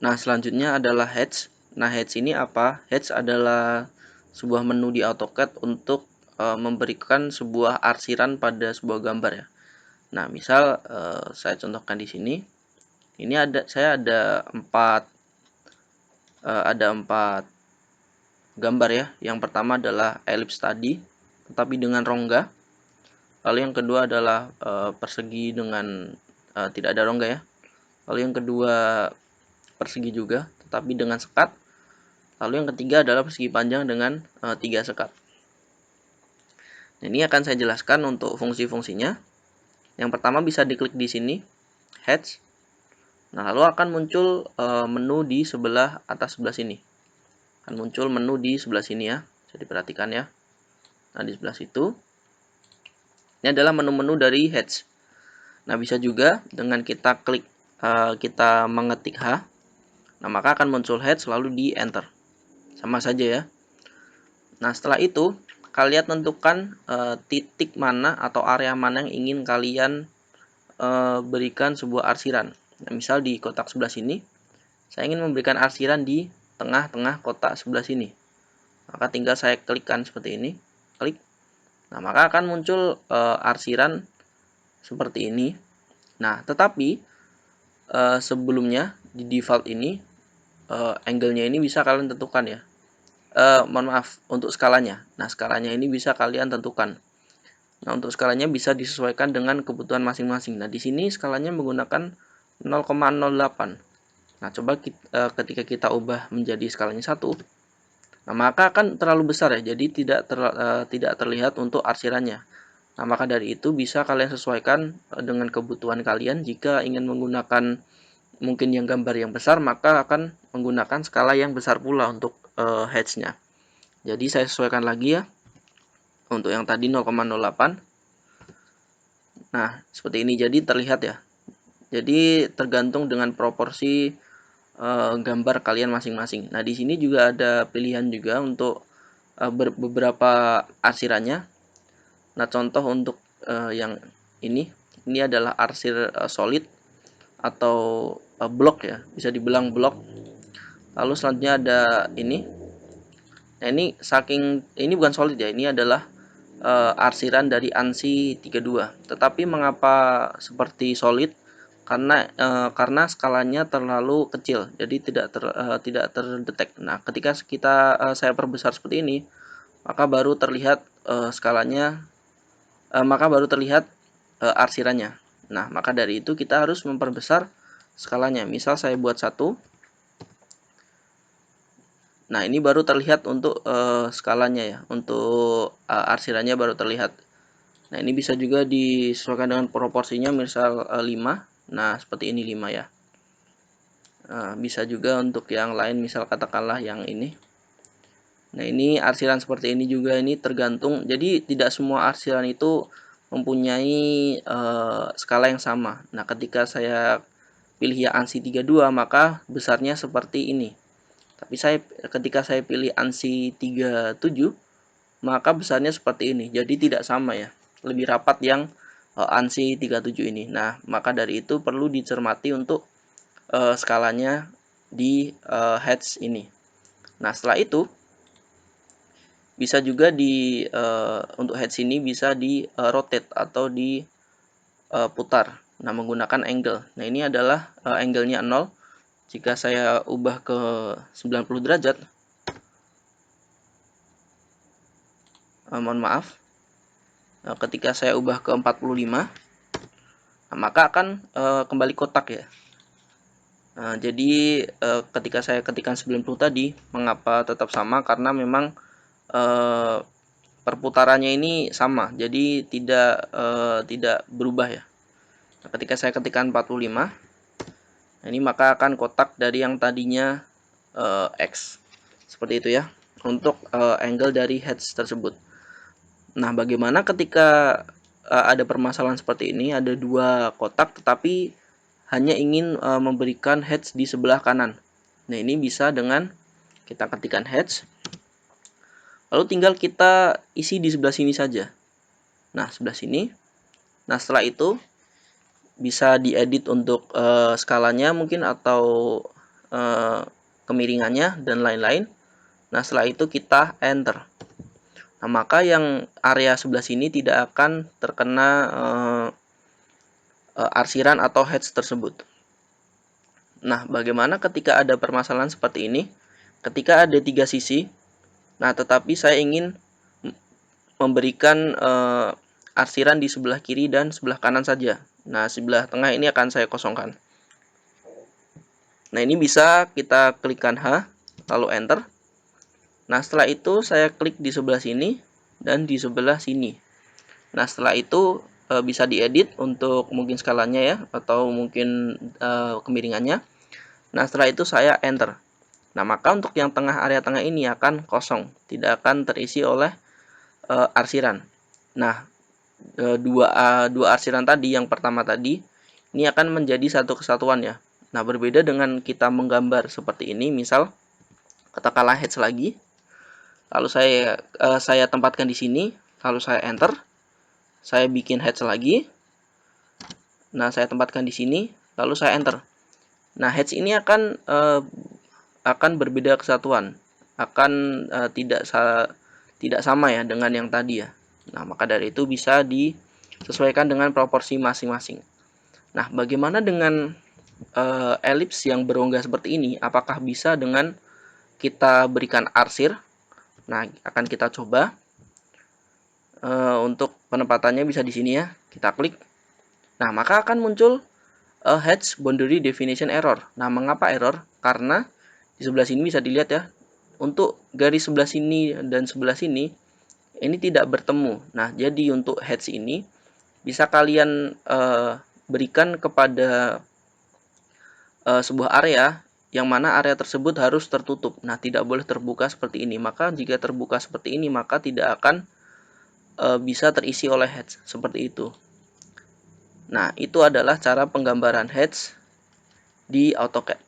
Nah, selanjutnya adalah Hatch. Nah, Hatch ini apa? Hatch adalah sebuah menu di AutoCAD untuk memberikan sebuah arsiran pada sebuah gambar ya. Nah, misal saya contohkan di sini. Ini saya ada empat gambar ya. Yang pertama adalah ellipse tadi, tetapi dengan rongga. Lalu yang kedua adalah persegi dengan tidak ada rongga ya. Lalu yang kedua persegi juga, tetapi dengan sekat. Lalu yang ketiga adalah persegi panjang dengan 3 sekat. Nah, ini akan saya jelaskan untuk fungsi-fungsinya. Yang pertama bisa diklik di sini, Hatch. Nah, lalu akan muncul menu di sebelah atas sebelah sini. Akan muncul menu di sebelah sini ya. Bisa diperhatikan ya. Nah, di sebelah situ. Ini adalah menu-menu dari Hatch. Nah, bisa juga dengan kita klik, kita mengetik H. Nah, maka akan muncul Hatch lalu di enter. Sama saja ya. Nah, setelah itu kalian tentukan titik mana atau area mana yang ingin kalian berikan sebuah arsiran. Nah, misal di kotak sebelah sini, saya ingin memberikan arsiran di tengah-tengah kotak sebelah sini. Maka tinggal saya klikkan seperti ini, klik. Nah, maka akan muncul arsiran seperti ini. Nah, tetapi sebelumnya di default ini angle-nya ini bisa kalian tentukan ya. Mohon maaf untuk skalanya. Nah, skalanya ini bisa kalian tentukan. Nah, untuk skalanya bisa disesuaikan dengan kebutuhan masing-masing. Nah, di sini skalanya menggunakan 0,08. Nah, coba ketika kita ubah menjadi skalanya 1, nah maka akan terlalu besar ya. Jadi tidak terlihat untuk arsirannya. Nah, maka dari itu bisa kalian sesuaikan dengan kebutuhan kalian. Jika ingin menggunakan mungkin yang gambar yang besar, maka akan menggunakan skala yang besar pula untuk hatch-nya. Jadi saya sesuaikan lagi ya. Untuk yang tadi 0,08. Nah, seperti ini jadi terlihat ya. Jadi tergantung dengan proporsi gambar kalian masing-masing. Nah, di sini juga ada pilihan juga untuk beberapa arsirannya. Nah, contoh untuk yang ini adalah arsir solid atau blok ya, bisa dibilang blok. Lalu selanjutnya ada ini. Nah, ini bukan solid ya, ini adalah arsiran dari ANSI 32. Tetapi mengapa seperti solid? Karena skalanya terlalu kecil, jadi tidak terdetek. Nah, ketika saya perbesar seperti ini, maka baru terlihat skalanya, maka baru terlihat arsirannya. Nah, maka dari itu kita harus memperbesar skalanya. Misal saya buat 1. Nah, ini baru terlihat untuk skalanya ya, untuk arsirannya baru terlihat. Nah, ini bisa juga disesuaikan dengan proporsinya, misal 5. Nah, seperti ini 5 ya. Bisa juga untuk yang lain, misal katakanlah yang ini. Nah, ini arsiran seperti ini juga, ini tergantung. Jadi tidak semua arsiran itu mempunyai skala yang sama. Nah, ketika saya pilih yang ANSI 32, maka besarnya seperti ini. Tapi ketika saya pilih ANSI 37, maka besarnya seperti ini. Jadi tidak sama ya. Lebih rapat yang ANSI 37 ini. Nah, maka dari itu perlu dicermati untuk skalanya di hatch ini. Nah, setelah itu bisa juga untuk hatch ini bisa di rotate atau diputar. Nah, menggunakan angle. Nah, ini adalah angle-nya 0. Jika saya ubah ke 90 derajat, mohon maaf, ketika saya ubah ke 45, nah, maka akan kembali kotak ya. Jadi ketika saya ketikkan 90 tadi, mengapa tetap sama? Karena memang perputarannya ini sama, jadi tidak berubah ya. Nah, ketika saya ketikkan 45, nah ini maka akan kotak dari yang tadinya X. Seperti itu ya, untuk angle dari hatch tersebut. Nah, bagaimana ketika ada permasalahan seperti ini, ada 2 kotak tetapi hanya ingin memberikan hatch di sebelah kanan. Nah, ini bisa dengan kita ketikkan hatch, lalu tinggal kita isi di sebelah sini saja. Nah, sebelah sini. Nah, setelah itu bisa diedit untuk skalanya mungkin, atau kemiringannya dan lain-lain. Nah, setelah itu kita enter. Nah, maka yang area sebelah sini tidak akan terkena arsiran atau hedge tersebut. Nah, bagaimana ketika ada permasalahan seperti ini? Ketika ada 3 sisi, nah tetapi saya ingin memberikan arsiran di sebelah kiri dan sebelah kanan saja. Nah, sebelah tengah ini akan saya kosongkan. Nah, ini bisa kita klikkan H, lalu enter. Nah, setelah itu saya klik di sebelah sini dan di sebelah sini. Nah, setelah itu bisa diedit untuk mungkin skalanya ya, atau mungkin kemiringannya. Nah, setelah itu saya enter. Nah, maka untuk yang area tengah ini akan kosong, tidak akan terisi oleh arsiran. Nah, dua arsiran tadi, yang pertama tadi, ini akan menjadi satu kesatuan ya. Nah, berbeda dengan kita menggambar seperti ini, misal katakanlah hedge lagi, lalu saya tempatkan di sini, lalu saya enter, saya bikin hedge lagi. Nah, saya tempatkan di sini, lalu saya enter. Nah, hedge ini akan berbeda kesatuan, akan tidak sama ya dengan yang tadi ya. Nah, maka dari itu bisa disesuaikan dengan proporsi masing-masing. Nah, bagaimana dengan elips yang berongga seperti ini? Apakah bisa dengan kita berikan arsir? Nah, akan kita coba. Untuk penempatannya bisa di sini ya. Kita klik. Nah, maka akan muncul hedge boundary definition error. Nah, mengapa error? Karena di sebelah sini bisa dilihat ya, untuk garis sebelah sini dan sebelah sini ini tidak bertemu. Nah, jadi untuk hedge ini bisa kalian berikan kepada sebuah area yang mana area tersebut harus tertutup. Nah, tidak boleh terbuka seperti ini. Maka jika terbuka seperti ini, maka tidak akan bisa terisi oleh hedge seperti itu. Nah, itu adalah cara penggambaran hedge di AutoCAD.